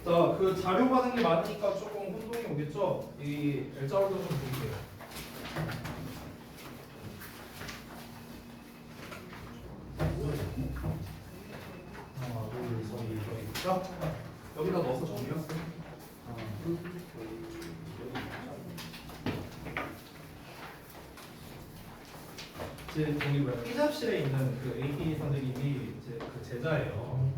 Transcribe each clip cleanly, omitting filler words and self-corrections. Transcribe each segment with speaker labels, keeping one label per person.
Speaker 1: 자, 그 자료 받은 게 많으니까 조금 혼동이 오겠죠? 이 L자로도 좀 보세요. 하나, 둘, 셋, 여기. 자, 여기다 넣어서 정리할게요. 하나, 둘, 이제 저기 뭐야 피잡실에 있는 그 AP 선생님이 제 그 제자예요.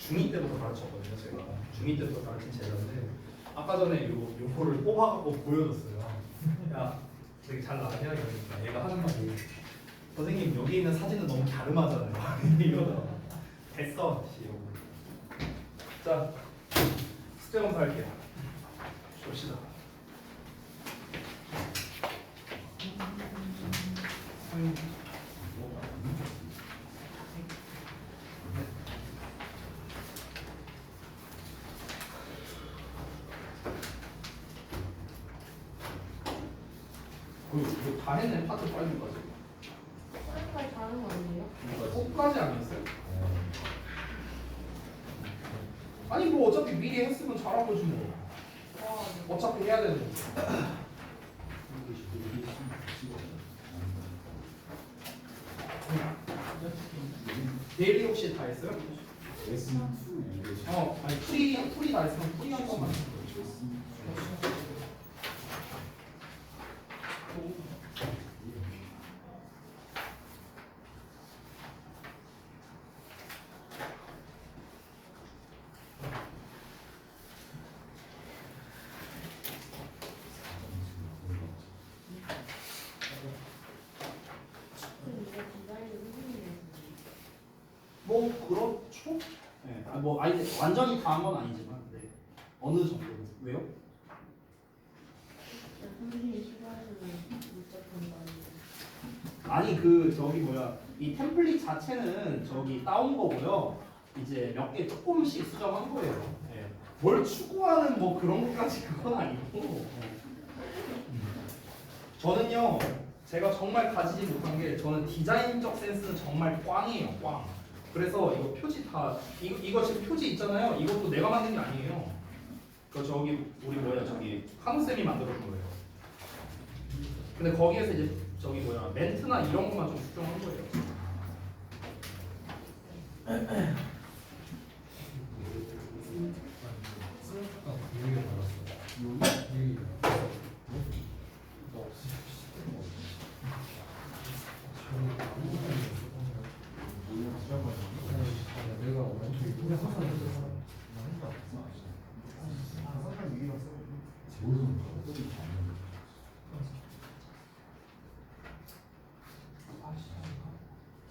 Speaker 1: 중2 때부터 가르쳤거든요. 제가 중2 때부터 가르친 제자인데 아까 전에 요거를 뽑아갖고 보여줬어요. 야, 되게 잘 나가냐 이러니까 얘가 하는 말이 선생님 여기 있는 사진은 너무 갸름하잖아요. 이러다가 됐어. 씨, 이러고. 자, 숙제 검사할게요. 봅시다. 이거 다 했네. 파트 5까지.
Speaker 2: 빨리빨리 다른 거 아니에요?
Speaker 1: 5까지 아니었어요? 아니 뭐 어차피 미리 했으면 잘한 거지 뭐.
Speaker 2: 와,
Speaker 1: 어차피 해야 되는 거. 데일리 혹시 다 했어요? 아니 풀이 다 했으면 풀이 한 번만.
Speaker 2: 이거 디자인이 흥미해요.
Speaker 1: 뭐 그렇죠. 네, 뭐 아니 완전히 다 한 건 아니지만 네. 어느 정도 왜요?
Speaker 2: 선생님이 싫어하시는 문자 그런 거 아니에요?
Speaker 1: 아니 그 저기 뭐야 이 템플릿 자체는 저기 따온 거고요. 이제 몇 개 조금씩 수정한 거예요. 네. 뭘 추구하는 뭐 그런 것까지 그건 아니고. 네. 저는요 제가 정말 가지지 못한 게 저는 디자인적 센스는 정말 꽝이에요 꽝. 그래서 이거 표지 다 이거 지금 표지 있잖아요. 이것도 내가 만든 게 아니에요. 그 저기 우리 뭐야 저기 한우 쌤이 만들어준 거예요. 근데 거기에서 이제 저기 뭐야 멘트나 이런 것만 좀 수정한 거예요.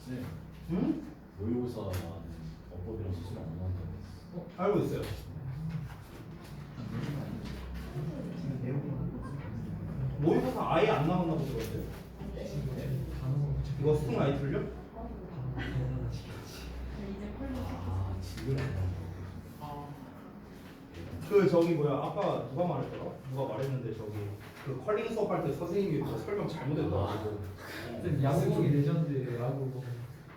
Speaker 3: 네.
Speaker 1: 응?
Speaker 3: 모의고사는 어법이랑 수수랑 안 나온다고 했어.
Speaker 1: 알고 있어요. 모의고사 아예 안 나온다고 들었어요. 이거 스팅 많이 틀려?
Speaker 2: 이제 컬러
Speaker 3: 아, 지금 안 나온다고.
Speaker 1: 그 저기 뭐야 아까 누가 말했더라? 누가 말했는데 저기 그 컬링 수업할 때 선생님이 또 설명 잘못했다고.
Speaker 4: 쌤, 야구공이 레전드예요. 야구공.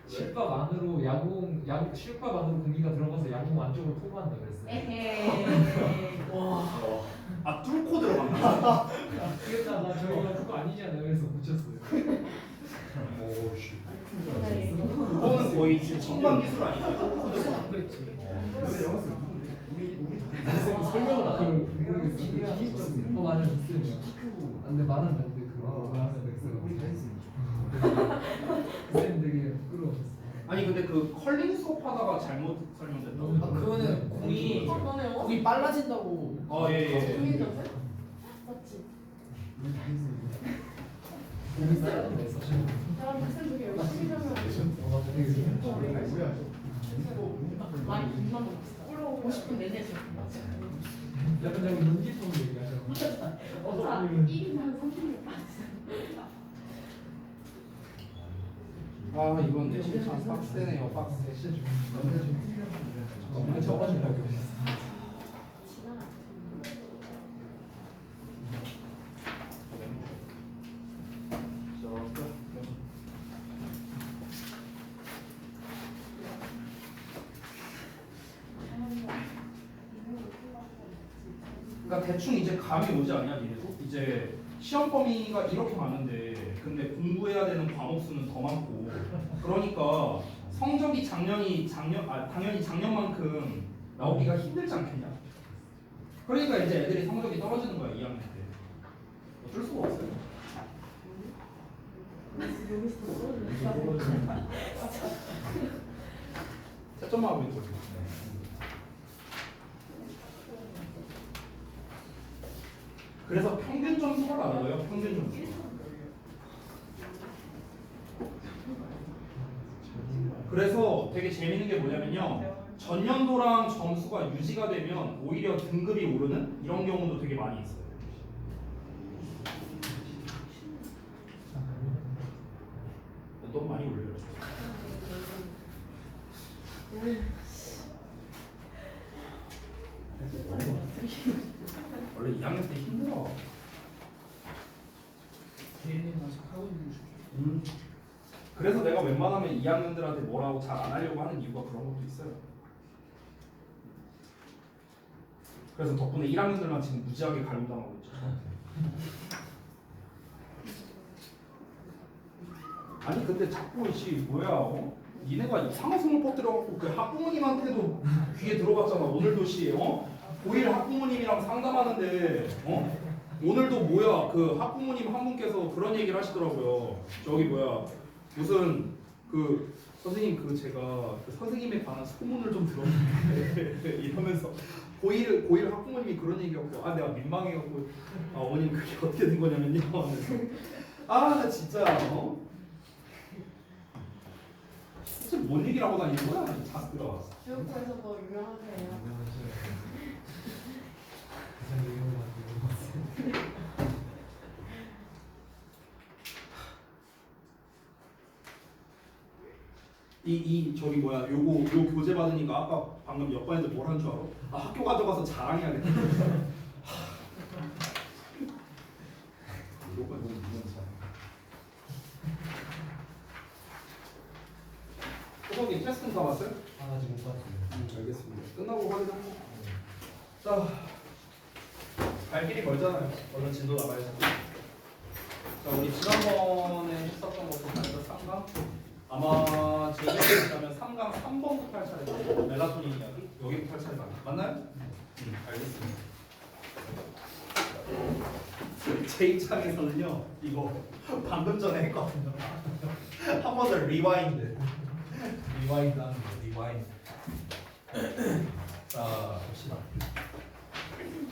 Speaker 4: 실밥 안으로 야구 실밥 안으로 공기가 들어가서 야구 안쪽으로 포구한다 그랬어요.
Speaker 2: 에헤이.
Speaker 1: 아 뚫고 들어간다.
Speaker 4: 그랬다가 저희가 그거 아니잖아요. 그래서 붙였어요.
Speaker 1: 오씨.
Speaker 2: 네.
Speaker 1: 그거는 거의 지금 첨단 기술 아니야?
Speaker 4: 그랬지.
Speaker 3: 쌤 설명을 안 하고
Speaker 4: 모르겠어요. 맞아, 있어요. 근데 말하면 안 돼. 그거 하면 쌤 되게 부끄러웠어요.
Speaker 1: 아니 근데 그 컬링 수업 하다가 잘못 설명됐다고.
Speaker 5: 아, 그거는 공이
Speaker 2: 그러네요.
Speaker 5: 공이 빨라진다고.
Speaker 1: 예예.
Speaker 2: 공인 전세? 맞지? 사람 학생 중에 열심히 하면 많이 돈만 먹었어. 50분 내내 줘.
Speaker 4: 약간 저기 눈기통 얘기하잖아.
Speaker 2: 자, 1인당 30명 빠졌어.
Speaker 1: 아 이번 내신 참 빡세네요 빡세.
Speaker 4: 정말 적어준다고.
Speaker 2: 지나가.
Speaker 1: 그러니까 대충 이제 감이 오지 않냐 니네도? 이제 시험 범위가 이렇게 많은데 근데 공부해야 되는 과목 수는 더 많고 그러니까 성적이 당연히 작년만큼 나오기가 힘들지 않겠냐? 그러니까 이제 애들이 성적이 떨어지는 거야 2학년 때. 어쩔 수가 없어요.
Speaker 2: 여기서 떨어졌어.
Speaker 1: 채점만 하고 있는 거지. 그래서 평균 점수가 나와요. 평균 점수. 그래서 되게 재밌는 게 뭐냐면요. 전년도랑 점수가 유지가 되면 오히려 등급이 오르는 이런 경우도 되게 많이 있어요. 너무 많이 올려요. 원래 2학년 때 힘들어.
Speaker 5: 개인이 가서 하고 있는 중.
Speaker 1: 그래서 내가 웬만하면 2학년들한테 뭐라고 잘 안 하려고 하는 이유가 그런 것도 있어요. 그래서 덕분에 1학년들만 지금 무지하게 갈고당하고 있죠. 아니 근데 자꾸 씨 뭐야? 니네가 이상한 소문 퍼뜨려갖고 그 학부모님한테도 귀에 들어갔잖아. 오늘도 씨 고1 학부모님이랑 상담하는데 오늘도 뭐야 그 학부모님 한 분께서 그런 얘기를 하시더라고요. 저기 뭐야 무슨 그 선생님 그 제가 그 선생님에 관한 소문을 좀 들었는데 이러면서 고1 학부모님이 그런 얘기하고 아 내가 민망해갖고 아 어머님 그게 어떻게 된 거냐면요. 아 진짜 진짜 뭔 얘기를 하고 다니는 거야? 자스가.
Speaker 2: 교육부에서 더 유명하세요.
Speaker 1: 이 저기 뭐야 요 교재 받으니까 아까 방금 옆반 애들 뭘 한 줄 알아? 아 학교 가져가서 자랑해야겠다.
Speaker 3: 이거가 너무 무서워.
Speaker 1: 호석이 테스트는 다 왔어요?
Speaker 4: 아직 못 봤어요.
Speaker 1: 알겠습니다. 끝나고 확인하고. 자, 갈 길이 멀잖아요. 얼른 진도 나가야죠. 자, 우리 지난번에 했었던 것도 말해서 3강. 아마 제 기억에 있다면 3강 3번부터 할 차례예요. 멜라토닌 이야기 여기부터 할 차례가 맞나요? 알겠습니다. 제 입장에서는요, 이거 방금 전에 했거든요. 한 번 더 리와인드 하는 거, 리와인드. 자, 봅시다.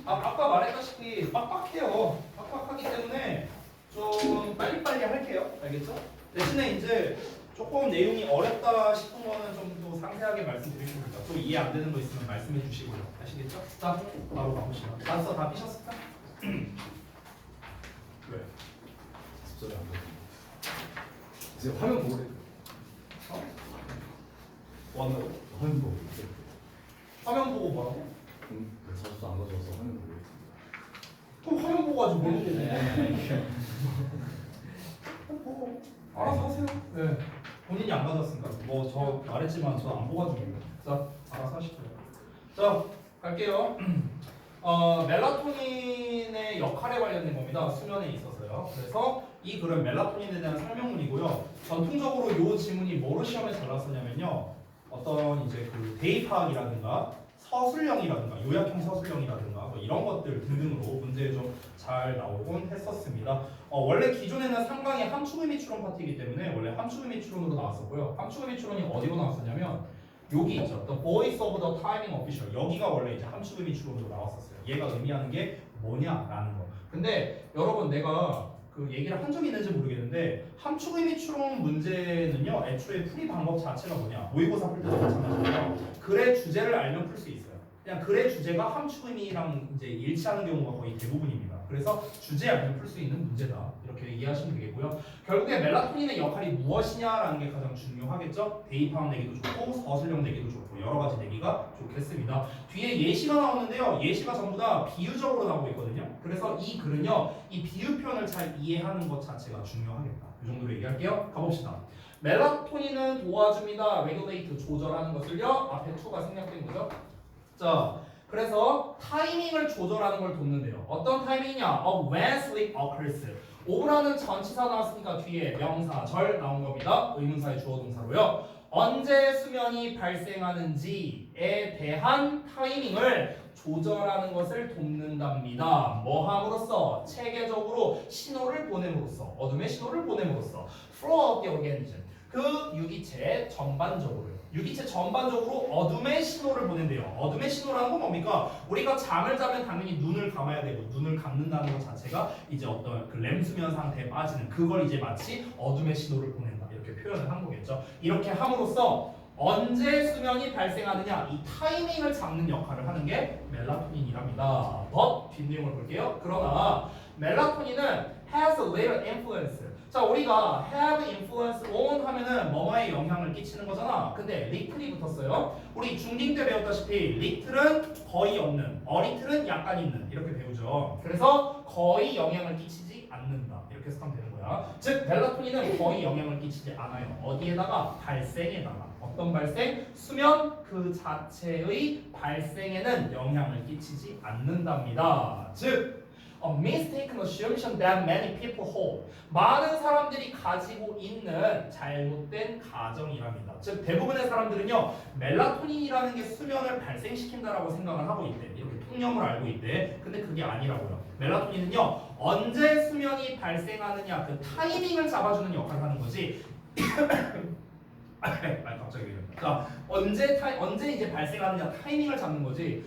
Speaker 1: 아까 말했다시피 빡빡해요. 빡빡하기 때문에 좀 빨리빨리 할게요. 알겠죠? 대신에 이제 조금 내용이 어렵다 싶은 거는 좀 더 상세하게 말씀드리겠습니다. 또 이해 안 되는 거 있으면 말씀해 주시고요. 아시겠죠? 자, 바로 가봅시다. 단서 다 삐셨을까? 왜?
Speaker 3: 집소리 안 돼. 이제 화면 보래.
Speaker 1: 왔나요?
Speaker 3: 화면 보고.
Speaker 1: 화면 보고 뭐라고?
Speaker 3: 그 자주 안 가져와서 화면 보고.
Speaker 1: 그럼 화면 보고 가지고 뭘 보고? 알아서 하세요. 네. 본인이 안 가졌으니까. 뭐 저 말했지만 저 안 보가지고. 자, 알아서 하시고요. 자, 갈게요. 멜라토닌의 역할에 관련된 겁니다. 수면에 있어서요. 그래서 이 글은 멜라토닌에 대한 설명문이고요. 전통적으로 이 질문이 뭐로 시험에 잘 나왔었냐면요. 어떤 이제 그 대입학이라든가 서술형이라든가 요약형 서술형이라든가 뭐 이런 것들 등등으로 문제에 좀 잘 나오곤 했었습니다. 원래 기존에는 3강이 함축의미 추론 파트이기 때문에 원래 함축의미 추론으로 나왔었고요. 함축의미 추론이 어디로 나왔었냐면 여기 있죠. The Voice of the Timing Official. 여기가 원래 이제 함축의미 추론으로 나왔었어요. 얘가 의미하는 게 뭐냐라는 거. 근데 여러분 내가 그 얘기를 한 적이 있는지 모르겠는데 함축의미 추론 문제는요. 애초에 풀이 방법 자체가 뭐냐. 모의고사 풀 때도 마찬가지고요. 글의 주제를 알면 풀 수 있어요. 그냥 글의 주제가 함축의미랑 이제 일치하는 경우가 거의 대부분입니다. 그래서 주제 알면 풀 수 있는 문제다. 이렇게 이해하시면 되겠고요. 결국에 멜라토닌의 역할이 무엇이냐라는 게 가장 중요하겠죠. 대입학 내기도 좋고 서술형 내기도 좋고 여러 가지 내기가 좋겠습니다. 뒤에 예시가 나오는데요. 예시가 전부 다 비유적으로 나오고 있거든요. 그래서 이 글은요. 이 비유편을 잘 이해하는 것 자체가 중요하겠다. 이 정도로 얘기할게요. 가봅시다. 멜라토닌은 도와줍니다. 레귤레이트 조절하는 것을요. 앞에 2가 생략된 거죠. 자, 그래서 타이밍을 조절하는 걸 돕는데요. 어떤 타이밍이냐? When sleep occurs. of라는 전치사 나왔으니까 뒤에 명사, 절 나온 겁니다. 의문사의 주어 동사로요. 언제 수면이 발생하는지에 대한 타이밍을 조절하는 것을 돕는답니다. 뭐 함으로써? 체계적으로 신호를 보냄으로써, 어둠의 신호를 보냄으로써 throughout the organism. 그 유기체 전반적으로요. 유기체 전반적으로 어둠의 신호를 보낸대요. 어둠의 신호라는 건 뭡니까? 우리가 잠을 자면 당연히 눈을 감아야 되고 눈을 감는다는 것 자체가 이제 어떤 그 렘 수면 상태에 빠지는 그걸 이제 마치 어둠의 신호를 보낸다 이렇게 표현을 한 거겠죠. 이렇게 함으로써 언제 수면이 발생하느냐 이 타이밍을 잡는 역할을 하는 게 멜라토닌이랍니다. 뒷내용을 볼게요. 그러나 멜라토닌은 has a little influence. 자, 우리가 have influence on 하면은 뭐뭐에 영향을 끼치는 거잖아. 근데 little이 붙었어요. 우리 중딩 때 배웠다시피 little은 거의 없는, a little은 약간 있는 이렇게 배우죠. 그래서 거의 영향을 끼치지 않는다. 이렇게 해서 하면 되는 거야. 즉 멜라토닌은 거의 영향을 끼치지 않아요. 어디에다가? 발생에다가. 어떤 발생? 수면 그 자체의 발생에는 영향을 끼치지 않는답니다. 즉 A mistaken assumption that many people hold. 많은 사람들이 가지고 있는 잘못된 가정이랍니다. 즉 대부분의 사람들은요 멜라토닌이라는 게 수면을 발생시킨다라고 생각을 하고 있대. 이렇게 통념을 알고 있대. 근데 그게 아니라고요. 멜라토닌은요 언제 수면이 발생하느냐 그 타이밍을 잡아주는 역할을 하는 거지. 갑자기 이래. 자 언제 이제 발생하느냐 타이밍을 잡는 거지.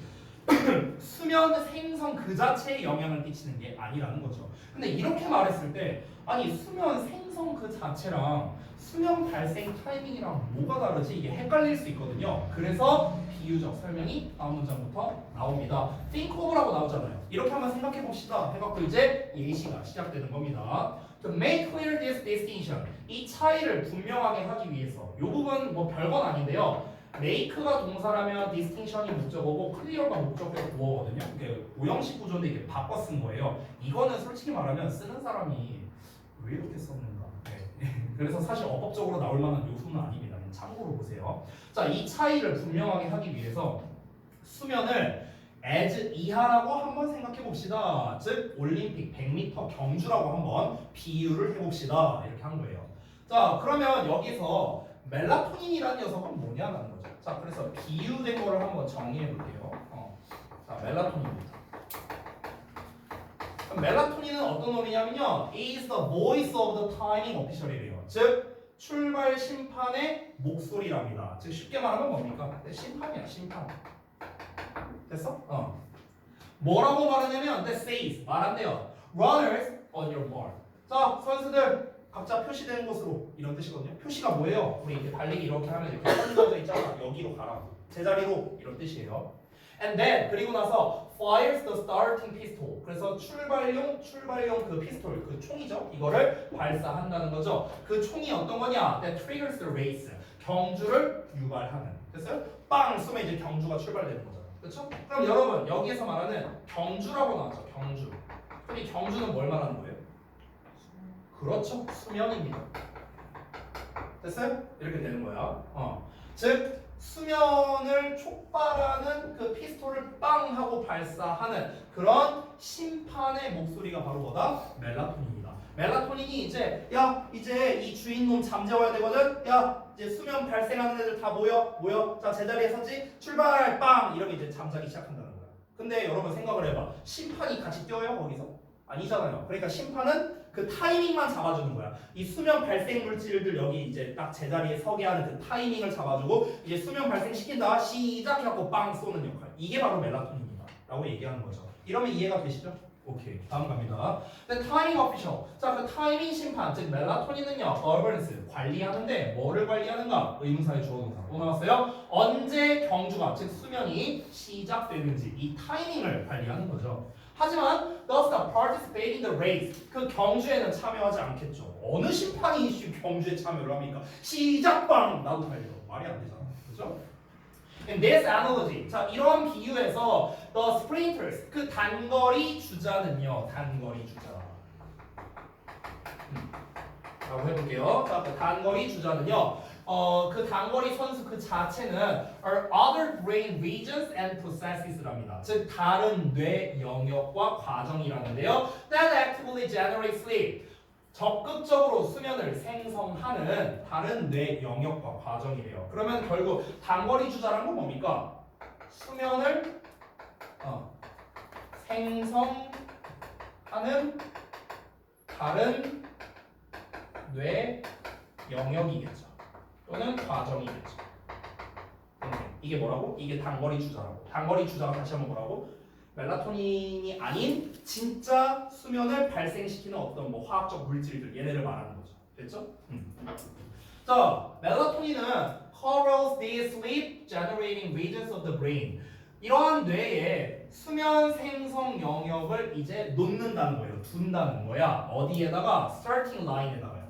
Speaker 1: 수면 생성 그 자체에 영향을 끼치는 게 아니라는 거죠. 근데 이렇게 말했을 때 아니 수면 생성 그 자체랑 수면 발생 타이밍이랑 뭐가 다르지? 이게 헷갈릴 수 있거든요. 그래서 비유적 설명이 다음 문장부터 나옵니다. think of라고 나오잖아요. 이렇게 한번 생각해 봅시다. 해갖고 이제 예시가 시작되는 겁니다. To make clear this distinction, 이 차이를 분명하게 하기 위해서 이 부분 뭐 별건 아닌데요. make가 동사라면 distinction이 목적어고 clear가 목적어고 구어거든요. 이게 오형식 구조인데 이게 바꿔 쓴 거예요. 이거는 솔직히 말하면 쓰는 사람이 왜 이렇게 썼는가. 네. 그래서 사실 어법적으로 나올 만한 요소는 아닙니다. 그냥 참고로 보세요. 자, 이 차이를 분명하게 하기 위해서 수면을 as 이하라고 한번 생각해 봅시다. 즉 올림픽 100m 경주라고 한번 비유를 해봅시다. 이렇게 한 거예요. 자, 그러면 여기서 멜라토닌이라는 녀석은 뭐냐라는 거죠. 자, 그래서 비유된 거를 한번 정리해 볼게요. 자, 멜라토닌입니다. 그럼 멜라토닌은 어떤 놈이냐면요, is the voice of the timing official이래요. 즉 출발 심판의 목소리랍니다. 즉 쉽게 말하면 뭡니까? 심판이야, 심판. 됐어? 뭐라고 말하냐면 that says 말한대요. Runners on your mark. 자, 선수들 각자 표시되는 곳으로 이런 뜻이거든요. 표시가 뭐예요? 우리 이렇게 달리기 이렇게 하면 이렇게 선정져 있잖아. 여기로 가라고. 제자리로 이런 뜻이에요. And then 그리고 나서 fires the starting pistol. 그래서 출발용 그 피스톨 그 총이죠. 이거를 발사한다는 거죠. 그 총이 어떤 거냐? That triggers the race. 경주를 유발하는. 됐어요? 빵 쏘면 이제 경주가 출발되는 거잖아. 그렇죠? 그럼 여러분 여기에서 말하는 경주라고 나왔죠. 경주. 그럼 이 경주는 뭘 말하는 거예요? 그렇죠. 수면입니다. 됐어요? 이렇게 되는 거야. 즉 수면을 촉발하는 그 피스톨을 빵 하고 발사하는 그런 심판의 목소리가 바로 뭐다? 멜라토닌이다. 멜라토닌이 이제 이제 이 주인공 잠재워야 되거든. 이제 수면 발생하는 애들 다 모여. 자, 제자리에 서지. 출발 빵 이러면 이제 잠자기 시작한다는 거야. 근데 여러분 생각을 해봐. 심판이 같이 뛰어요 거기서? 아니잖아요. 그러니까 심판은 그 타이밍만 잡아주는 거야. 이 수면 발생 물질들 여기 이제 딱 제자리에 서게 하는 그 타이밍을 잡아주고 이제 수면 발생시킨다 시작해갖고 빵 쏘는 역할. 이게 바로 멜라토닌이다 라고 얘기하는 거죠. 이러면 이해가 되시죠? 오케이, 다음 갑니다. The timing official. 자, 그 타이밍 심판, 즉 멜라토닌은요, governance 관리하는데 뭐를 관리하는가? 의문사의 주어 동사 또 나왔어요. 언제 경주가, 즉 수면이 시작되는지 이 타이밍을 관리하는 거죠. 하지만 does not participate in the race. 그 경주에는 참여하지 않겠죠. 어느 심판이 경주에 참여를 합니까? 시작방 나도 달려. 말이 안 되잖아. 그렇죠? In this analogy, 자 이러한 비유에서 the sprinters, 그 단거리 주자는요, 단거리 주자. 라고 해볼게요. 자, 그 단거리 주자는요, 그 단거리 선수 그 자체는 are other brain regions and processes랍니다. 즉 다른 뇌 영역과 과정이라는데요. that actively generate sleep. 적극적으로 수면을 생성하는 다른 뇌 영역과 과정이래요. 그러면 결국 단거리 주자란 건 뭡니까? 수면을 생성하는 다른 뇌 영역이겠죠. 또는 과정이겠죠. 이게 뭐라고? 이게 단거리 주자라고. 단거리 주자가 다시 한번 뭐라고? 멜라토닌이 아닌 진짜 수면을 발생시키는 어떤 뭐 화학적 물질들 얘네를 말하는 거죠. 됐죠? 자, 멜라토닌은 covers the sleep generating regions of the brain. 이러한 뇌에 수면 생성 영역을 이제 놓는다는 거예요. 둔다는 거야. 어디에다가? starting line에다가요.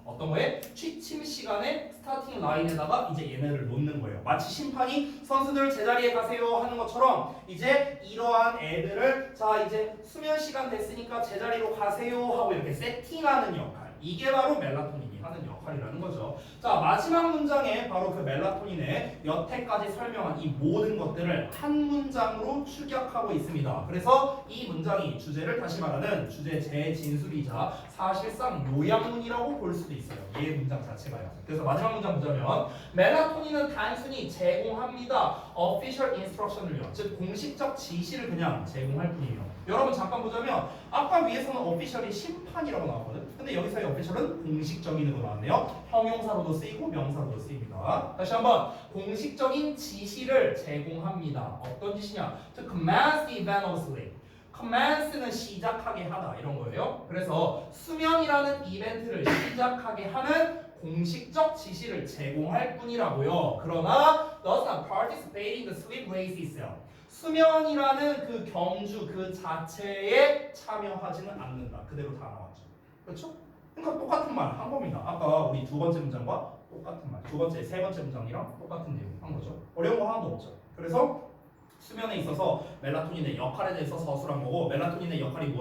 Speaker 1: 어떤 거에? 취침 시간에 스타팅 라인에다가 이제 얘네를 놓는 거예요. 마치 심판이 선수들 제자리에 가세요 하는 것처럼 이제 이러한 애들을 자 이제 수면 시간 됐으니까 제자리로 가세요 하고 이렇게 세팅하는 역할. 이게 바로 멜라토닌이 하는 역할이라는 거죠. 자, 마지막 문장에 바로 그 멜라토닌의 여태까지 설명한 이 모든 것들을 한 문장으로 축약하고 있습니다. 그래서 이 문장이 주제를 다시 말하는 주제 재진술이자 사실상 요약문이라고 볼 수도 있어요. 얘 문장 자체가요. 그래서 마지막 문장 보자면 멜라토닌은 단순히 제공합니다. official instruction을요. 즉 공식적 지시를 그냥 제공할 뿐이에요. 여러분 잠깐 보자면 아까 위에서는 official이 심판이라고 나왔거든. 근데 여기서의 official은 공식적인으로 나왔네요. 형용사로도 쓰이고 명사로도 쓰입니다. 다시 한번 공식적인 지시를 제공합니다. 어떤 지시냐? To commence the event of sleep. commence는 시작하게 하다 이런 거예요. 그래서 수면이라는 이벤트를 시작하게 하는 공식적 지시를 제공할 뿐이라고요. 그러나 does not participate in the sleep race itself. 수면이라는 그 경주 그 자체에 참여하지는 않는다. 그대로 다 나왔죠. 그렇죠? 그러니까 똑같은 말 한 겁니다. 아까 우리 두 번째 문장과 똑같은 말. 두 번째, 세 번째 문장이랑 똑같은 내용 한 거죠. 어려운 거 하나도 없죠. 그래서 수면에 있어서 멜라토닌의 역할에 대해서 서술한 거고 멜라토닌의 역할이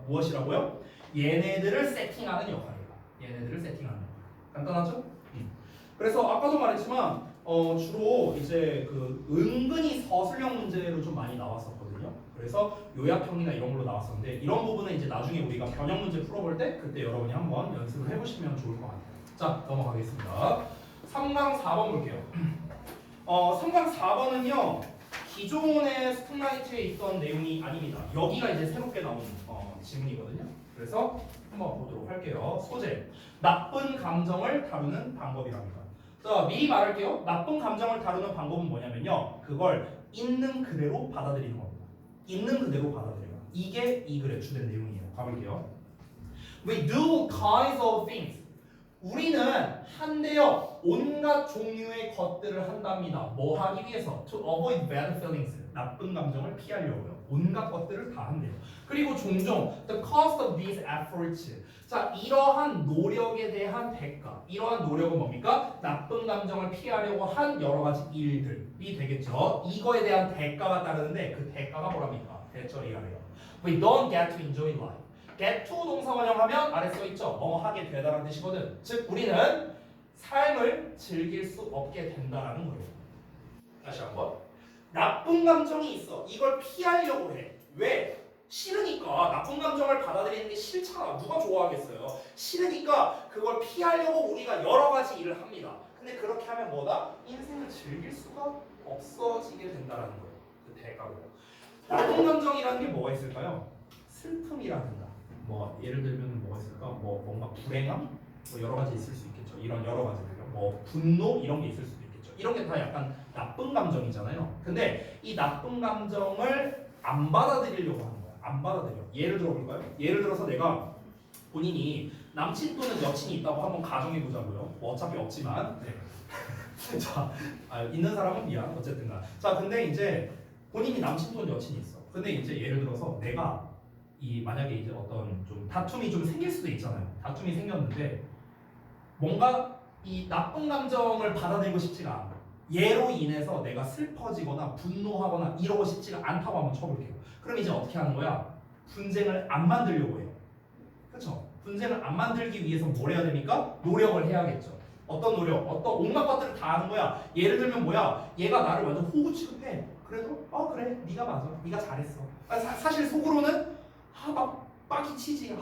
Speaker 1: 무엇이라고요? 얘네들을 세팅하는 역할이에요. 얘네들을 세팅하는 역할. 간단하죠? 그래서 아까도 말했지만 주로 이제 그 은근히 서술형 문제로 좀 많이 나왔었거든요. 그래서 요약형이나 이런 걸로 나왔었는데 이런 부분은 이제 나중에 우리가 변형 문제 풀어볼 때 그때 여러분이 한번 연습을 해보시면 좋을 것 같아요. 자, 넘어가겠습니다. 3강 4번 볼게요. 3강 4번은요. 기존의 스톱라이트에 있던 내용이 아닙니다. 여기가 이제 새롭게 나온 질문이거든요. 그래서 한번 보도록 할게요. 소재. 나쁜 감정을 다루는 방법이랍니다. 자, 미리 말할게요. 나쁜 감정을 다루는 방법은 뭐냐면요. 그걸 있는 그대로 받아들이는 겁니다. 있는 그대로 받아들여요. 이게 이 글의 주된 내용이에요. 가볼게요. We do all kinds of things. 우리는 한대요 온갖 종류의 것들을 한답니다. 뭐 하기 위해서? To avoid bad feelings. 나쁜 감정을 피하려고요. 온갖 것들을 다 한대요. 그리고 종종 the cost of these efforts. 자, 이러한 노력에 대한 대가. 이러한 노력은 뭡니까? 나쁜 감정을 피하려고 한 여러 가지 일들이 되겠죠. 이거에 대한 대가가 따르는데 그 대가가 뭐랍니까? 대처리하래요. We don't get to enjoy life. get to 동사 원형하면 아래 써 있죠. 뭐 하게 되다라는 뜻이거든. 즉 우리는 삶을 즐길 수 없게 된다라는 거예요. 다시 한번. 나쁜 감정이 있어. 이걸 피하려고 해. 왜? 싫으니까. 나쁜 감정을 받아들이는 게 싫잖아. 누가 좋아하겠어요? 싫으니까 그걸 피하려고 우리가 여러 가지 일을 합니다. 근데 그렇게 하면 뭐다? 인생을 즐길 수가 없어지게 된다라는 거예요. 그 대가고요. 나쁜 감정이라는 게 뭐가 있을까요? 슬픔이라든가 뭐 예를 들면 뭐가 있을까? 뭐 뭔가 불행함? 뭐 여러 가지 있을 수 있겠죠. 이런 여러 가지들요. 뭐 분노 이런 게 있을 수도 있겠죠. 이런 게 다 약간 나쁜 감정이잖아요. 근데 이 나쁜 감정을 안 받아들이려고 하는 거야. 안 받아들여. 예를 들어 볼까요? 예를 들어서 내가 본인이 남친 또는 여친이 있다고 한번 가정해 보자고요. 뭐 어차피 없지만. 네. 자, 있는 사람은 미안. 어쨌든가. 자, 근데 이제 본인이 남친 또는 여친이 있어. 근데 이제 예를 들어서 내가 이 만약에 이제 어떤 좀 다툼이 좀 생길 수도 있잖아요. 다툼이 생겼는데 뭔가 이 나쁜 감정을 받아들이고 싶지가 않아. 얘로 인해서 내가 슬퍼지거나 분노하거나 이러고 싶지가 않다고 한번 쳐볼게요. 그럼 이제 어떻게 하는 거야? 분쟁을 안 만들려고 해요. 그렇죠? 분쟁을 안 만들기 위해서 뭘 해야 됩니까? 노력을 해야겠죠. 어떤 노력, 어떤 온갖 것들을 다 하는 거야. 예를 들면 뭐야? 얘가 나를 완전 호구 취급해. 그래도 그래, 네가 맞아, 네가 잘했어. 사실 속으로는 막 빡이 치지.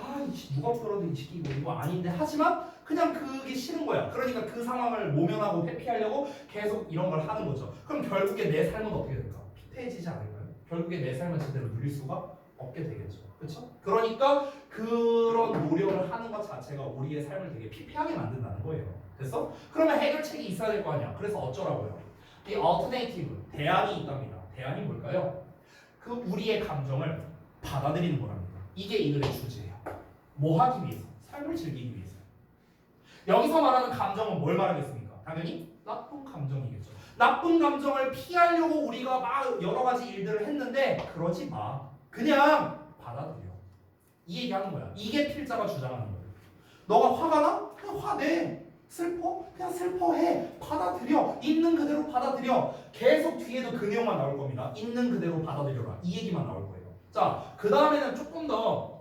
Speaker 1: 누가 부끄러워도 이 새끼 이거 아닌데. 하지만 그냥 그게 싫은 거야. 그러니까 그 상황을 모면하고 회피하려고 계속 이런 걸 하는 거죠. 그럼 결국에 내 삶은 어떻게 될까? 피폐해지지 않을까요? 결국에 내 삶을 제대로 누릴 수가 없게 되겠죠. 그렇죠? 그러니까 그런 노력을 하는 것 자체가 우리의 삶을 되게 피폐하게 만든다는 거예요. 됐어? 그러면 해결책이 있어야 될 거 아니야. 그래서 어쩌라고요? 이 alternative, 대안이 있답니다. 대안이 뭘까요? 그 우리의 감정을 받아들이는 거랍니다. 이게 이들의 주제예요. 뭐 하기 위해서? 삶을 즐기기 위해서. 여기서 말하는 감정은 뭘 말하겠습니까? 당연히 나쁜 감정이겠죠. 나쁜 감정을 피하려고 우리가 막 여러 가지 일들을 했는데 그러지 마. 그냥 받아들여. 이 얘기하는 거야. 이게 필자가 주장하는 거예요. 너가 화가 나? 그냥 화내. 슬퍼? 그냥 슬퍼해. 받아들여. 있는 그대로 받아들여. 계속 뒤에도 그 내용만 나올 겁니다. 있는 그대로 받아들여라. 이 얘기만 나올 거예요. 자, 그 다음에는 조금 더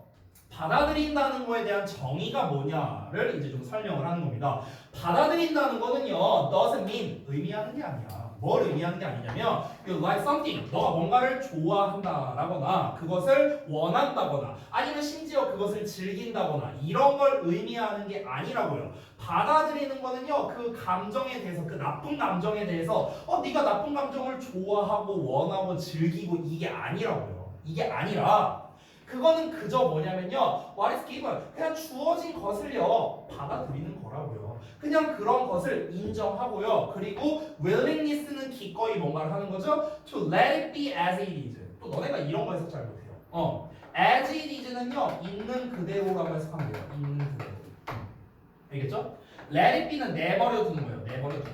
Speaker 1: 받아들인다는 거에 대한 정의가 뭐냐를 이제 좀 설명을 하는 겁니다. 받아들인다는 거는요, doesn't mean 의미하는 게 아니야. 뭘 의미하는 게 아니냐면 you like something, 너가 뭔가를 좋아한다라거나 그것을 원한다거나 아니면 심지어 그것을 즐긴다거나 이런 걸 의미하는 게 아니라고요. 받아들이는 거는요, 그 감정에 대해서, 그 나쁜 감정에 대해서 네가 나쁜 감정을 좋아하고 원하고 즐기고 이게 아니라고요. 이게 아니라 그거는 그저 뭐냐면요, what is given, 그냥 주어진 것을요 받아들이는 거라고요. 그냥 그런 것을 인정하고요. 그리고 willingness는 기꺼이 뭔가를 하는 거죠. to let it be as it is. 또 너네가 이런 거 해석 잘 못해요. as it is는요 있는 그대로라고 해석하면 돼요. 있는 그대로. 알겠죠? let it be는 내버려 두는 거예요. 내버려 두다.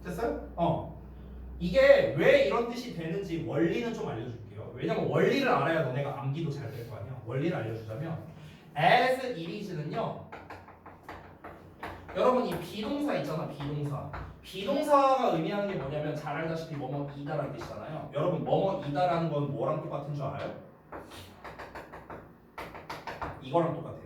Speaker 1: 됐어요? 이게 왜 이런 뜻이 되는지 원리는 좀 알려줄게요. 왜냐면 원리를 알아야 너네가 암기도 잘 될 거 아니야. 원리를 알려주자면 as it is는요, 여러분 이 비동사 있잖아. 비동사가 의미하는 게 뭐냐면 잘 알다시피 뭐뭐이다라는 뜻이잖아요. 여러분 뭐뭐이다라는 건 뭐랑 똑같은 줄 알아요? 이거랑 똑같아요.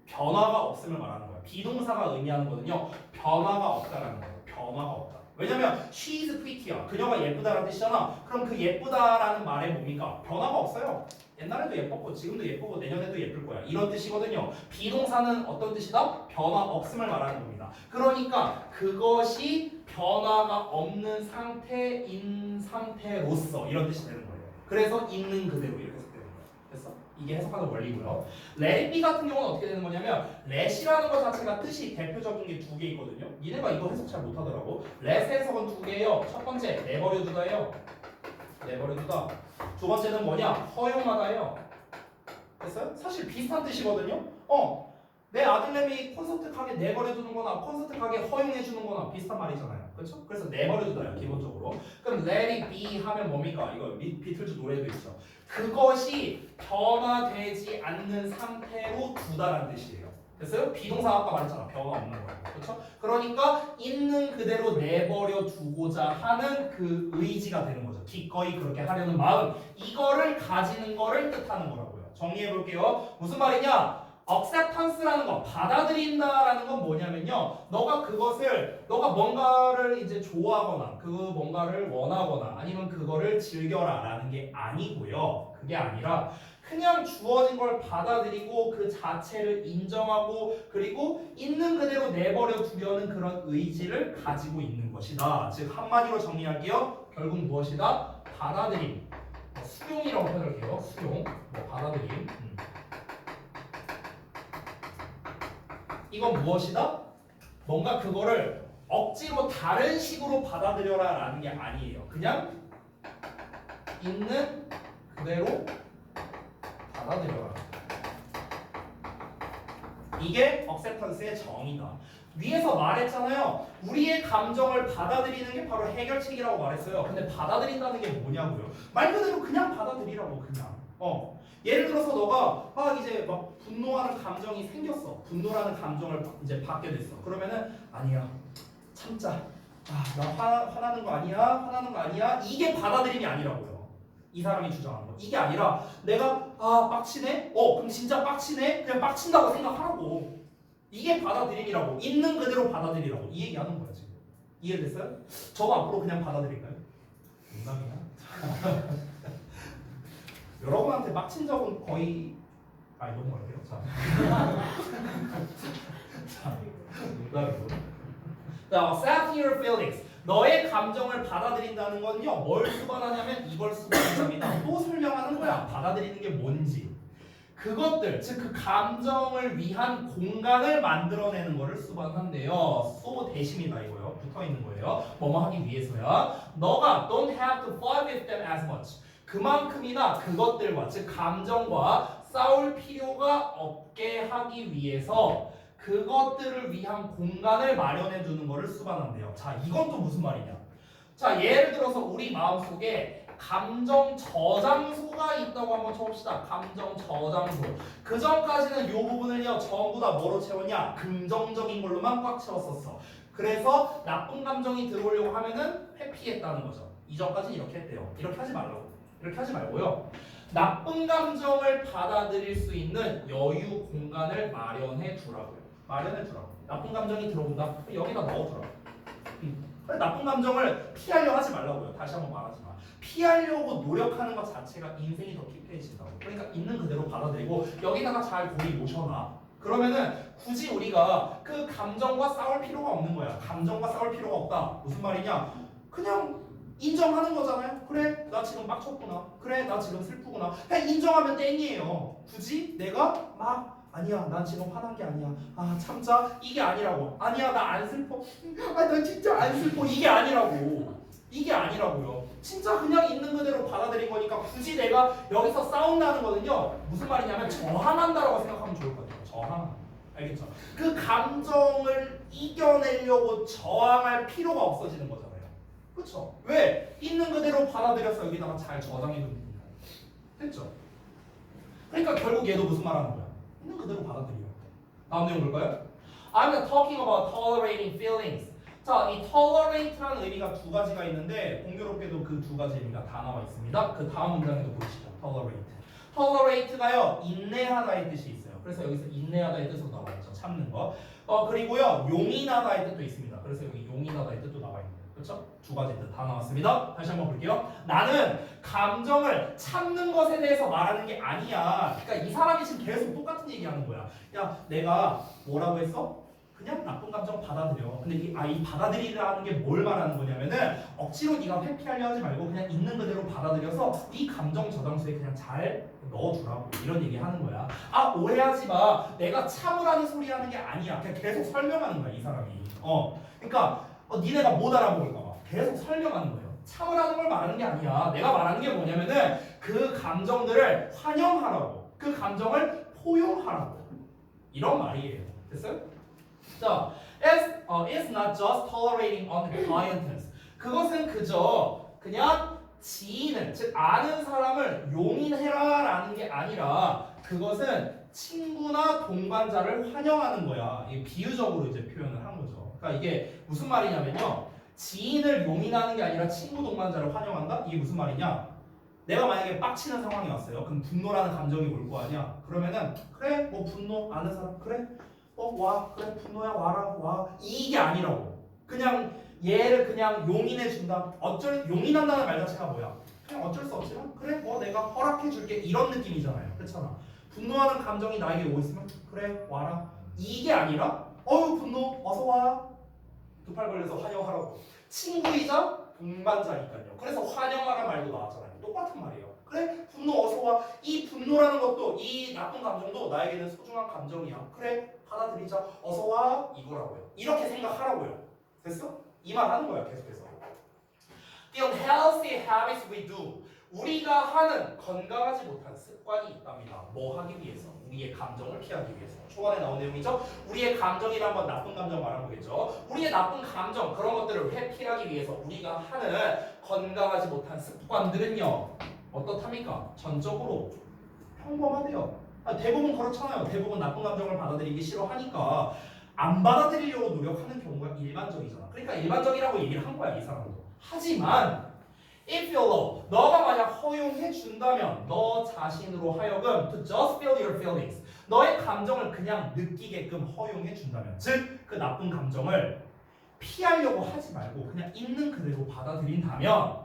Speaker 1: 변화가 없음을 말하는 거예요. 비동사가 의미하는 거는요, 변화가 없다라는 거예요. 변화가 없다. 왜냐면 she is pretty야. 그녀가 예쁘다라는 뜻이잖아. 그럼 그 예쁘다라는 말에 뭡니까? 변화가 없어요. 옛날에도 예뻤고 지금도 예쁘고 내년에도 예쁠 거야. 이런 뜻이거든요. 비동사는 어떤 뜻이다? 변화 없음을 말하는 겁니다. 그러니까 그것이 변화가 없는 상태인 상태로서 이런 뜻이 되는 거예요. 그래서 있는 그대로 이렇게 해석되는 거예요. 됐어? 이게 해석하는 원리고요. let it be 같은 경우는 어떻게 되는 거냐면 let이라는 것 자체가 뜻이 대표적인 게 두 개 있거든요. 니네가 이거 해석 잘 못하더라고. let 해석은 두 개예요. 첫 번째 내버려두다예요. 내버려두다. 두 번째는 뭐냐? 허용하다예요. 됐어요? 사실 비슷한 뜻이거든요. 내 아들내미 콘서트 가게 내버려두는 거나 콘서트 가게 허용해주는 거나 비슷한 말이잖아요. 그렇죠? 그래서 내버려두다요, 기본적으로. 그럼 let it be 하면 뭡니까? 이거 비틀즈 노래도 있죠. 그것이 변화되지 않는 상태로 두다라는 뜻이에요. 됐어요? 비동사 아까 말했잖아. 변화 없는 거. 그렇죠? 그러니까 있는 그대로 내버려 두고자 하는 그 의지가 되는 거죠. 기꺼이 그렇게 하려는 마음. 이거를 가지는 거를 뜻하는 거라고요. 정리해 볼게요. 무슨 말이냐? acceptance라는 거, 받아들인다라는 건 뭐냐면요, 너가 뭔가를 이제 좋아하거나 그 뭔가를 원하거나 아니면 그거를 즐겨라라는 게 아니고요. 그게 아니라 그냥 주어진 걸 받아들이고 그 자체를 인정하고 그리고 있는 그대로 내버려 두려는 그런 의지를 가지고 있는 것이다. 즉 한마디로 정리할게요. 결국 무엇이다? 받아들임. 수용이라고 표현할게요. 수용. 받아들임. 이건 무엇이다? 뭔가 그거를 억지로 다른 식으로 받아들여라 라는 게 아니에요. 그냥 있는 그대로 받아들여라. 이게 acceptance의 정의다. 위에서 말했잖아요. 우리의 감정을 받아들이는 게 바로 해결책이라고 말했어요. 근데 받아들인다는 게 뭐냐고요? 말 그대로 그냥 받아들이라고. 그냥. 예를 들어서 너가 이제 막 분노하는 감정이 생겼어. 분노라는 감정을 이제 받게 됐어. 그러면은 아니야, 참자. 나 화나는 거 아니야, 화나는 거 아니야. 이게 받아들임이 아니라고요. 이 사람이 주장하는 거. 이게 아니라 내가 빡치네. 그럼 진짜 빡치네. 그냥 빡친다고 생각하라고. 이게 받아들임이라고. 있는 그대로 받아들이라고. 이 얘기하는 거야 지금. 이해됐어요? 저거 앞으로 그냥 받아들일까요? 농담이야. 여러분한테 빡친 적은 거의 너무 말게요. 자, 농담이고. 자, accept your feelings. 너의 감정을 받아들인다는 건요. 뭘 수반하냐면 이걸 수반한답니다. 또 설명하는 거야. 받아들이는 게 뭔지. 그것들, 즉 그 감정을 위한 공간을 만들어내는 거를 수반한대요. so 대신이다 이거요. 붙어 있는 거예요. 뭐뭐 하기 위해서야. 너가 don't have to fight with them as much. 그만큼이나 그것들과 즉 감정과 싸울 필요가 없게 하기 위해서 그것들을 위한 공간을 마련해 주는 거를 수반한대요. 자, 이건 또 무슨 말이냐? 자, 예를 들어서 우리 마음속에 감정 저장소가 있다고 한번 쳐봅시다. 감정 저장소. 그 전까지는 이 부분을요 전부 다 뭐로 채웠냐? 긍정적인 걸로만 꽉 채웠었어. 그래서 나쁜 감정이 들어오려고 하면은 회피했다는 거죠. 이전까지 이렇게 했대요. 이렇게 하지 말라고. 이렇게 하지 말고요. 나쁜 감정을 받아들일 수 있는 여유 공간을 마련해 주라고요. 마련해 주라고. 나쁜 감정이 들어온다. 여기다 넣어주라고. 나쁜 감정을 피하려 하지 말라고요. 다시 한번 말하지만 피하려고 노력하는 것 자체가 인생이 더 피폐해진다고. 그러니까 있는 그대로 받아들이고 여기다가 잘 고리 모셔놔. 그러면은 굳이 우리가 그 감정과 싸울 필요가 없는 거야. 감정과 싸울 필요가 없다. 무슨 말이냐? 그냥 인정하는 거잖아요. 그래, 나 지금 빡쳤구나. 그래, 나 지금 슬프구나. 그냥 인정하면 땡이에요. 굳이 내가 막 아니야, 난 지금 화난 게 아니야. 아, 참자. 이게 아니라고. 아니야, 나 안 슬퍼. 아, 나 진짜 안 슬퍼. 이게 아니라고. 이게 아니라고요. 진짜 그냥 있는 그대로 받아들인 거니까 굳이 내가 여기서 싸운다는 거는요. 무슨 말이냐면 저항한다라고 생각하면 좋을 것 같아요. 저항. 알겠죠? 그 감정을 이겨내려고 저항할 필요가 없어지는 거잖아요. 그렇죠? 왜? 있는 그대로 받아들여서 여기다가 잘 저장해 두는 거예요. 됐죠? 그러니까 결국 얘도 무슨 말 하는 거야? 있는 그대로 받아들이요. 다음 내용 볼까요? I'm not talking about tolerating feelings. 자, 이 tolerate라는 의미가 두 가지가 있는데 공교롭게도 그 두 가지 의미가 다 나와 있습니다. 그 다음 문장에도 보시죠. tolerate. tolerate가요 인내하다의 뜻이 있어요. 그래서 여기서 인내하다의 뜻으로 나와 있죠. 참는 거. 그리고요 용인하다의 뜻도 있습니다. 그래서 여기 용인하다의 뜻도 나와 있네요. 그렇죠? 두 가지 뜻 다 나왔습니다. 다시 한번 볼게요. 나는 감정을 참는 것에 대해서 말하는 게 아니야. 그러니까 이 사람이 지금 계속 똑같은 얘기하는 거야. 야, 내가 뭐라고 했어? 그냥 나쁜 감정 받아들여. 근데 이 받아들이라는 게 뭘 말하는 거냐면은 억지로 네가 회피하려 하지 말고 그냥 있는 그대로 받아들여서 이 감정 저장소에 그냥 잘 넣어주라고 이런 얘기 하는 거야. 아, 오해하지 마. 내가 참으라는 소리 하는 게 아니야. 그냥 계속 설명하는 거야 이 사람이. 그러니까 니네가 못 알아보니까 봐. 계속 설명하는 거예요. 참으라는 걸 말하는 게 아니야. 내가 말하는 게 뭐냐면은 그 감정들을 환영하라고. 그 감정을 포용하라고. 이런 말이에요. 됐어요? 자, it's not just tolerating unacquaintance. 그것은 그저 그냥 지인을, 즉 아는 사람을 용인해라라는 게 아니라 그것은 친구나 동반자를 환영하는 거야. 이게 비유적으로 이제 표현을 한 거죠. 그러니까 이게 무슨 말이냐면요, 지인을 용인하는 게 아니라 친구 동반자를 환영한다? 이게 무슨 말이냐? 내가 만약에 빡치는 상황이 왔어요. 그럼 분노라는 감정이 올 거 아니야. 그러면은 그래, 뭐 분노 아는 사람 그래. 와, 그래, 분노야, 와라, 와. 이게 아니라고. 그냥 얘를 그냥 용인해준다. 용인한다는 말 자체가 뭐야? 그냥 어쩔 수 없지만, 그래, 뭐 내가 허락해줄게. 이런 느낌이잖아요. 그렇잖아. 분노하는 감정이 나에게 오고 있으면, 그래, 와라. 이게 아니라, 분노, 어서 와. 두 팔 벌려서 환영하라고. 친구이자 동반자니까요. 그래서 환영하라는 말도 나왔잖아요. 똑같은 말이에요. 그래, 분노 어서 와. 이 분노라는 것도, 이 나쁜 감정도 나에게는 소중한 감정이야. 그래, 받아들이자. 어서 와. 이거라고요. 이렇게 생각하라고요. 됐어? 이 말 하는 거야, 계속해서. The unhealthy habits we do. 우리가 하는 건강하지 못한 습관이 있답니다. 뭐 하기 위해서? 우리의 감정을 피하기 위해서. 초반에 나온 내용이죠. 우리의 감정이란 건 나쁜 감정 말한 거겠죠. 우리의 나쁜 감정, 그런 것들을 회피하기 위해서 우리가 하는 건강하지 못한 습관들은요, 어떻답니까? 전적으로 평범하대요. 대부분 그렇잖아요. 대부분 나쁜 감정을 받아들이기 싫어하니까 안 받아들이려고 노력하는 경우가 일반적이잖아. 그러니까 일반적이라고 얘기를 한 거야, 이 사람도. 하지만 If you allow, 너가 만약 허용해 준다면 너 자신으로 하여금 to just feel your feelings, 너의 감정을 그냥 느끼게끔 허용해 준다면, 즉 그 나쁜 감정을 피하려고 하지 말고 그냥 있는 그대로 받아들인다면,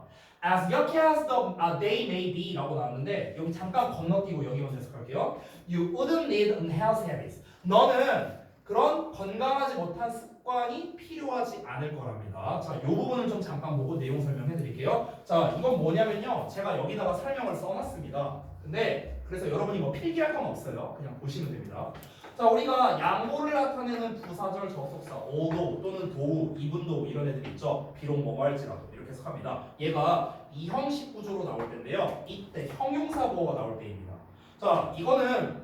Speaker 1: as yucky as the day may be 라고 나왔는데 여기 잠깐 건너뛰고 여기 먼저 해석할게요. You wouldn't need unhealthy habits. 너는 그런 건강하지 못한 습관이 필요하지 않을 거랍니다. 자, 이 부분은 좀 잠깐 보고 내용 설명해 드릴게요. 자, 이건 뭐냐면요. 제가 여기다가 설명을 써놨습니다. 근데 그래서 여러분이 뭐 필기할 건 없어요. 그냥 보시면 됩니다. 자, 우리가 양보를 나타내는 부사절 접속사 오도 또는 도우, 이분도 이런 애들 있죠. 비록 뭐뭐 할지라도 이렇게 해석합니다. 얘가 이 형식 구조로 나올 텐데요. 이때 형용사 보어가 나올 때입니다. 자, 이거는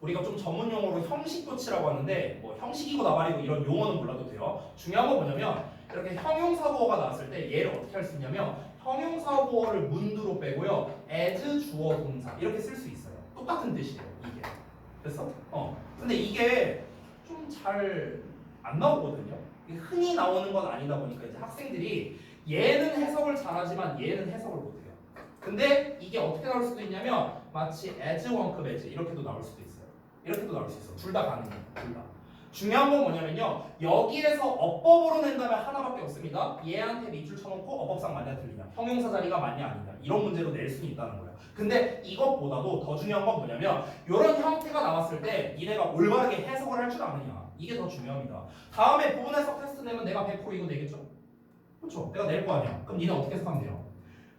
Speaker 1: 우리가 좀 전문 용어로 형식 도치라고 하는데 뭐 형식이고 나발이고 이런 용어는 몰라도 돼요. 중요한 건 뭐냐면 이렇게 형용사 보어가 나왔을 때 얘를 어떻게 할 수 있냐면 형용사 보어를 문두로 빼고요. as 주어 동사 이렇게 쓸 수 있어요. 똑같은 뜻이에요. 이게. 됐어? 근데 이게 좀 잘 안 나오거든요. 흔히 나오는 건 아니다 보니까 이제 학생들이 얘는 해석을 잘하지만 얘는 해석을 못해요. 근데 이게 어떻게 나올 수도 있냐면 마치 as 원급 as 이렇게도 나올 수도 있어요. 이렇게도 나올 수 있어. 둘 다 가능해요. 둘 다. 중요한 건 뭐냐면요. 여기에서 어법으로 낸다면 하나밖에 없습니다. 얘한테 밑줄 쳐놓고 어법상 맞냐 틀리냐, 형용사 자리가 맞냐 아니냐 이런 문제로 낼 수는 있다는 거예요. 근데 이것보다도 더 중요한 건 뭐냐면 이런 형태가 나왔을 때 니네가 올바르게 해석을 할 줄 아느냐, 이게 더 중요합니다. 다음에 부분 해석 테스트 내면 내가 100% 이거 내겠죠? 그렇죠? 내가 낼 거 아니야. 그럼 니네 어떻게 해석하면 돼요?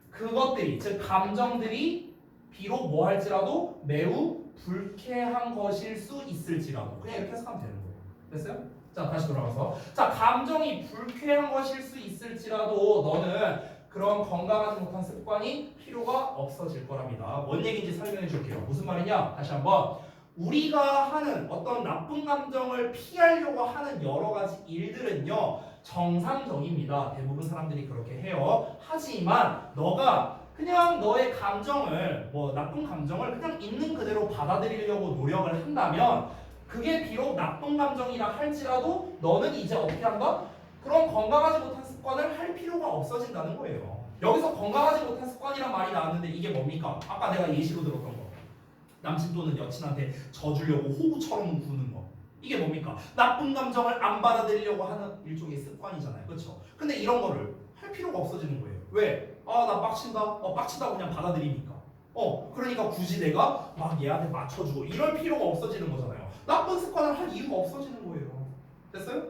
Speaker 1: 그것들이, 즉 감정들이 비록 뭐 할지라도 매우 불쾌한 것일 수 있을지라도 그냥 이렇게 해석하면 되는 거예요. 됐어요? 자, 다시 돌아가서, 자, 감정이 불쾌한 것일 수 있을지라도 너는 그런 건강하지 못한 습관이 필요가 없어질 거랍니다. 뭔 얘기인지 설명해 줄게요. 무슨 말이냐? 다시 한번, 우리가 하는 어떤 나쁜 감정을 피하려고 하는 여러 가지 일들은요 정상적입니다. 대부분 사람들이 그렇게 해요. 하지만 너가 그냥 너의 감정을, 뭐 나쁜 감정을 그냥 있는 그대로 받아들이려고 노력을 한다면 그게 비록 나쁜 감정이라 할지라도 너는 이제 어떻게 한다? 그런 건강하지 못한 습관을 할 필요가 없어진다는 거예요. 여기서 건강하지 못한 습관이란 말이 나왔는데 이게 뭡니까? 아까 내가 예시로 들었던 거, 남친 또는 여친한테 져주려고 호구처럼 구는 거, 이게 뭡니까? 나쁜 감정을 안 받아들이려고 하는 일종의 습관이잖아요. 그렇죠? 근데 이런 거를 할 필요가 없어지는 거예요. 왜? 나 빡친다. 빡치다고 그냥 받아들이니까. 그러니까 굳이 내가 막 얘한테 맞춰주고 이럴 필요가 없어지는 거잖아요. 나쁜 습관을 할 이유가 없어지는 거예요. 됐어요?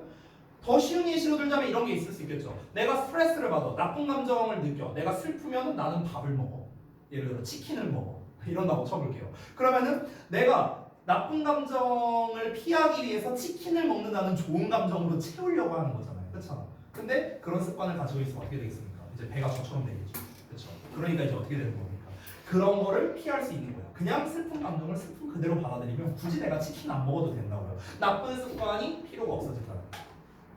Speaker 1: 더 쉬운 예시로 들자면 이런 게 있을 수 있겠죠. 내가 스트레스를 받아, 나쁜 감정을 느껴. 내가 슬프면 나는 밥을 먹어. 예를 들어 치킨을 먹어. 이런다고 쳐볼게요. 그러면은 내가 나쁜 감정을 피하기 위해서 치킨을 먹는다는 좋은 감정으로 채우려고 하는 거잖아요. 그렇잖아. 근데 그런 습관을 가지고 있으면 어떻게 되겠습니까? 이제 배가 저처럼 되겠죠. 그렇죠. 그러니까 이제 어떻게 되는 겁니까? 그런 거를 피할 수 있는 거야. 그냥 슬픈 감정을 슬픈 그대로 받아들이면 굳이 내가 치킨 안 먹어도 된다고요. 나쁜 습관이 필요가 없어진다.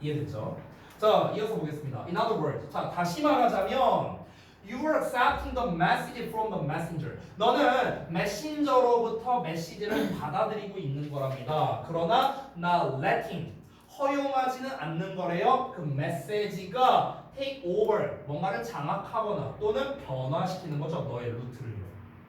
Speaker 1: 이해됐죠? 자, 이어서 보겠습니다. In other words, 자, 다시 말하자면 You are accepting the message from the messenger. 너는 메신저로부터 메시지를 받아들이고 있는 거랍니다. 그러나 not letting, 허용하지는 않는 거래요. 그 메시지가 take over, 뭔가를 장악하거나 또는 변화시키는 거죠. 너의 루트를요.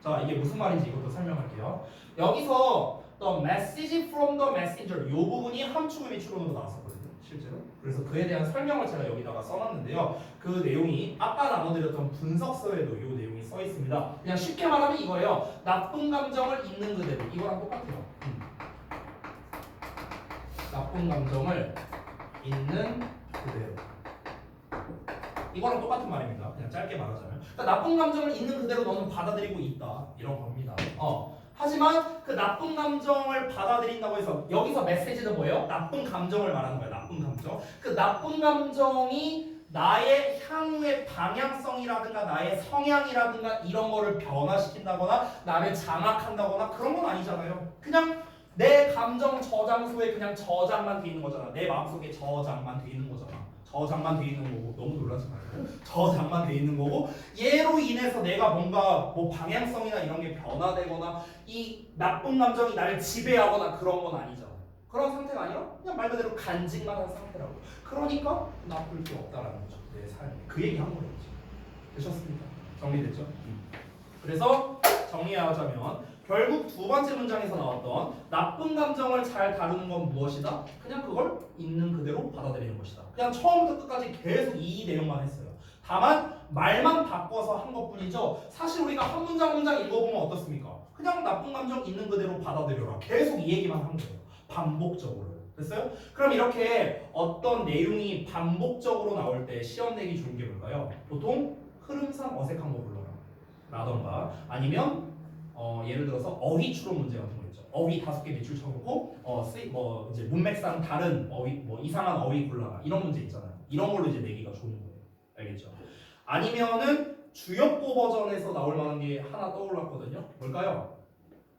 Speaker 1: 자, 이게 무슨 말인지 이것도 설명할게요. 여기서 the message from the messenger, 이 부분이 함축의 미추론으로 나왔었거든요. 실제로. 그래서 그에 대한 설명을 제가 여기다가 써놨는데요. 그 내용이 아까 나눠드렸던 분석서에도 이 내용이 써 있습니다. 그냥 쉽게 말하면 이거예요. 나쁜 감정을 있는 그대로, 이거랑 똑같아요. 나쁜 감정을 있는 그대로, 이거랑 똑같은 말입니다. 그냥 짧게 말하자면, 그러니까 나쁜 감정을 있는 그대로 너는 받아들이고 있다, 이런 겁니다. 하지만 그 나쁜 감정을 받아들인다고 해서 여기서 메시지는 뭐예요? 나쁜 감정을 말하는 거예요. 나쁜 감정. 그 나쁜 감정이 나의 향후의 방향성이라든가 나의 성향이라든가 이런 거를 변화시킨다거나 나를 장악한다거나 그런 건 아니잖아요. 그냥 내 감정 저장소에 그냥 저장만 돼 있는 거잖아. 내 마음속에 저장만 돼 있는 거잖아. 저장만 돼 있는 거고, 너무 놀라지 말고, 저장만 돼 있는 거고, 얘로 인해서 내가 뭔가 뭐 방향성이나 이런 게 변화되거나 이 나쁜 감정이 나를 지배하거나 그런 건 아니잖아. 그런 상태가 아니라 그냥 말 그대로 간직만 한 상태라고. 그러니까 나쁠 게 없다라는 거죠. 내 삶에. 그 얘기 한 거예요. 되셨습니까? 정리됐죠? 그래서 정리하자면 결국 두 번째 문장에서 나왔던 나쁜 감정을 잘 다루는 건 무엇이다? 그냥 그걸 있는 그대로 받아들이는 것이다. 그냥 처음부터 끝까지 계속 이 내용만 했어요. 다만 말만 바꿔서 한 것뿐이죠. 사실 우리가 한 문장 문장 읽어보면 어떻습니까? 그냥 나쁜 감정 있는 그대로 받아들여라. 계속 이 얘기만 한 거예요. 반복적으로. 됐어요? 그럼 이렇게 어떤 내용이 반복적으로 나올 때 시험 내기 좋은 게 뭘까요? 보통 흐름상 어색한 거 불러라 라던가 아니면 예를 들어서 어휘 추론 문제 같은 거 있죠. 어휘 5개 밑줄 쳐놓고 이제 문맥상 다른 어휘 뭐 이상한 어휘 골라라 이런 문제 있잖아요. 이런 걸로 이제 내기가 좋은 거예요. 알겠죠? 아니면은 주역보 버전에서 나올 만한 게 하나 떠올랐거든요. 뭘까요?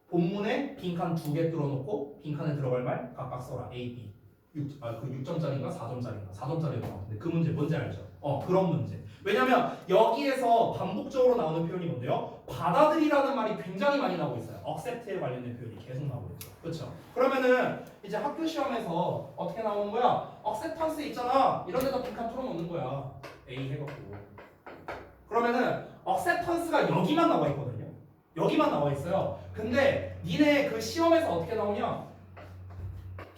Speaker 1: 본문에 빈칸 2개 뚫어놓고 빈칸에 들어갈 말 각각 써라. A, B. 그 6점짜리인가 4점짜리인가 4점짜리였던 것 같은데 그 문제 뭔지 알죠? 그런 문제. 왜냐면 여기에서 반복적으로 나오는 표현이 뭔데요? 받아들이라는 말이 굉장히 많이 나오고 있어요. accept에 관련된 표현이 계속 나오고 있죠. 그렇죠? 그러면은 이제 학교 시험에서 어떻게 나오는 거야? acceptance 있잖아. 이런 데다 빈칸 뚫어놓는 거야. A 해갖고. 그러면은 acceptance가 여기만 나와 있거든요. 여기만 나와 있어요. 근데 니네 그 시험에서 어떻게 나오냐?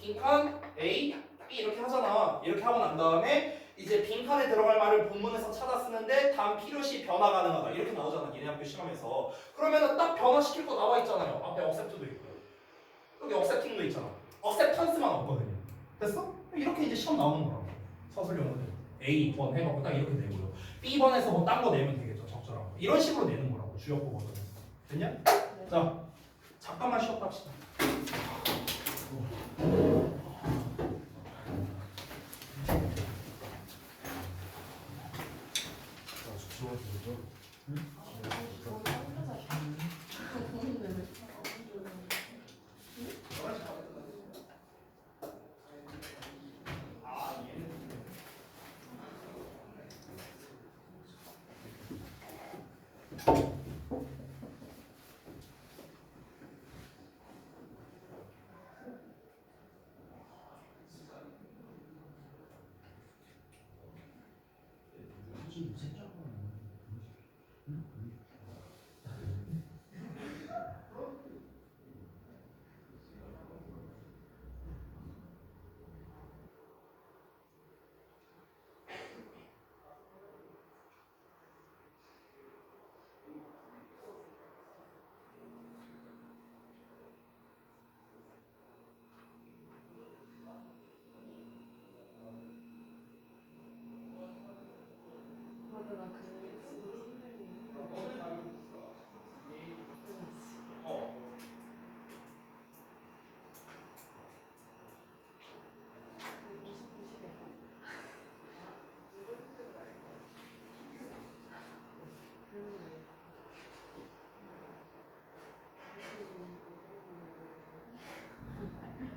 Speaker 1: 빈칸 A, B 이렇게 하잖아. 이렇게 하고 난 다음에 이제 빈칸에 들어갈 말을 본문에서 찾아 쓰는데 다음 필요시 변화 가능하다 이렇게 나오잖아. 니네 학교 시험에서. 그러면은 딱 변화시킬 거 나와 있잖아요. 앞에 accept도 있고 여기 accepting도 있잖아. acceptance만 없거든요. 됐어? 이렇게 이제 시험 나오는 거라고. 서술 용어들 A 번 해갖고 딱 이렇게 내고요. B번에서 뭐 딴 거 내면 되겠죠. 적절한 거. 이런 식으로 내는 거라고. 주역보 버전에서. 됐냐?
Speaker 2: 네.
Speaker 1: 자, 잠깐만 쉬었다 합시다.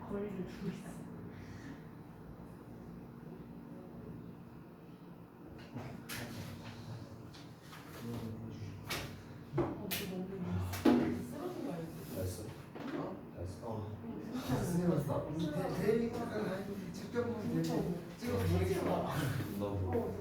Speaker 2: 거리를 두고 있어. 쓰러진 거 알지?
Speaker 3: 됐어. 됐어.
Speaker 2: 책정문 찍어 보내겠어.
Speaker 3: 너무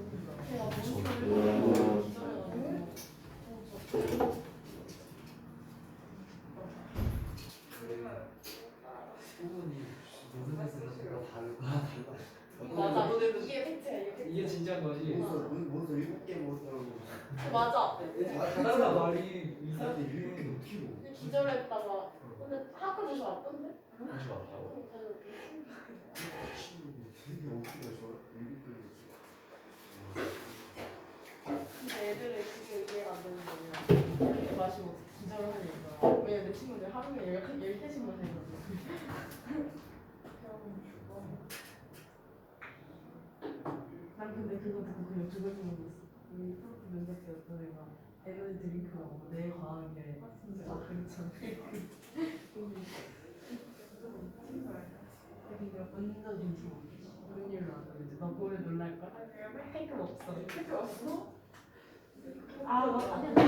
Speaker 2: 맞아. 이게 팩트야.
Speaker 4: 이게 진짜인 거지.
Speaker 6: 모두 7개 모았더라고.
Speaker 2: 맞아.
Speaker 4: 다른 말이
Speaker 6: 사람들 이렇게 어떻게 모?
Speaker 2: 근데 기절했다가 근데 학교 주소 왔던데?
Speaker 3: 하지 말라고.
Speaker 6: 되게 어떻게 저 7개
Speaker 2: 근데 애들이 그게 이해가 안 되는 거예요. 이렇게 마시고 기절하는 거야. 왜냐면 내 친구들 하루에 13시간 마시거든. 난 근데 그거 듣고 그냥 죽을 뻔했어. 우리 프로프 면접 때 어떤 애가 에너지 드링크가 먹고 내일 과한 게 진짜 그렇잖아. 근데 완전 괜찮아. 그런 일은 안 해. 너 보면 놀랄걸? 택은 없어. 택 없어? 아니야.